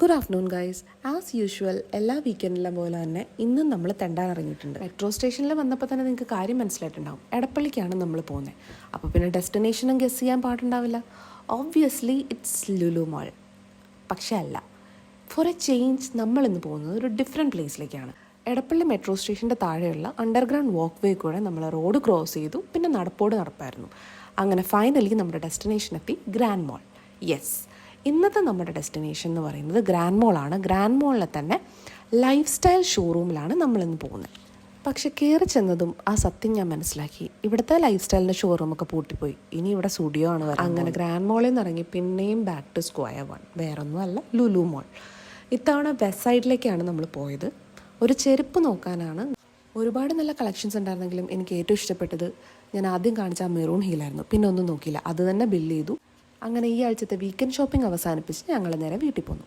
Good afternoon guys. As usual എല്ലാ വീക്കെൻഡിലും പോലെ തന്നെ ഇന്നും നമ്മൾ തെണ്ടാൻ ഇറങ്ങിയിട്ടുണ്ട്. മെട്രോ സ്റ്റേഷനിൽ വന്നപ്പോൾ തന്നെ നിങ്ങൾക്ക് കാര്യം മനസ്സിലായിട്ടുണ്ടാവും, എടപ്പള്ളിക്കാണ് നമ്മൾ പോകുന്നത്. അപ്പോൾ പിന്നെ ഡെസ്റ്റിനേഷനും ഗസ് ചെയ്യാൻ പാടുണ്ടാവില്ല. Obviously it's Lulu mall. പക്ഷേ അല്ല, ഫോർ എ ചേഞ്ച് നമ്മളിന്ന് പോകുന്നത് ഒരു ഡിഫറെൻറ്റ് പ്ലേസിലേക്കാണ്. എടപ്പള്ളി മെട്രോ സ്റ്റേഷൻ്റെ താഴെയുള്ള അണ്ടർഗ്രൗണ്ട് വാക്ക് വേ കൂടെ നമ്മൾ റോഡ് ക്രോസ് ചെയ്തു, പിന്നെ നടപ്പായിരുന്നു. അങ്ങനെ ഫൈനലി നമ്മുടെ ഡെസ്റ്റിനേഷൻ എത്തി, ഗ്രാൻഡ് മോൾ. യെസ്, ഇന്നത്തെ നമ്മുടെ ഡെസ്റ്റിനേഷൻ എന്ന് പറയുന്നത് ഗ്രാൻഡ് മോളാണ്. ഗ്രാൻഡ് മോളിലെ തന്നെ ലൈഫ് സ്റ്റൈൽ ഷോറൂമിലാണ് നമ്മളിന്ന് പോകുന്നത്. പക്ഷെ കയറി ചെന്നതും ആ സത്യം ഞാൻ മനസ്സിലാക്കി, ഇവിടുത്തെ ലൈഫ് സ്റ്റൈലിൻ്റെ ഷോറൂമൊക്കെ പൂട്ടിപ്പോയി, ഇനി ഇവിടെ സ്റ്റുഡിയോ ആണ് വരുന്നത്. അങ്ങനെ ഗ്രാൻഡ് മോളിൽ നിന്ന് ഇറങ്ങി പിന്നെയും ബാക്ക് ടു സ്ക്വയർ വൺ, വേറൊന്നുമല്ല ലുലു മോൾ. ഇത്തവണ വെസ്റ്റ് സൈഡിലേക്കാണ് നമ്മൾ പോയത്. ഒരു ചെരുപ്പ് നോക്കാനാണ്. ഒരുപാട് നല്ല കളക്ഷൻസ് ഉണ്ടായിരുന്നെങ്കിലും എനിക്ക് ഏറ്റവും ഇഷ്ടപ്പെട്ടത് ഞാൻ ആദ്യം കാണിച്ച ആ മെറൂൺ ഹീലായിരുന്നു. പിന്നെ ഒന്നും നോക്കിയില്ല, അത് തന്നെ ബില്ല് ചെയ്തു. അങ്ങനെ ഈ ആഴ്ചത്തെ വീക്കെൻഡ് ഷോപ്പിംഗ് അവസാനിപ്പിച്ച് ഞങ്ങൾ നേരെ വീട്ടിൽ പോന്നു.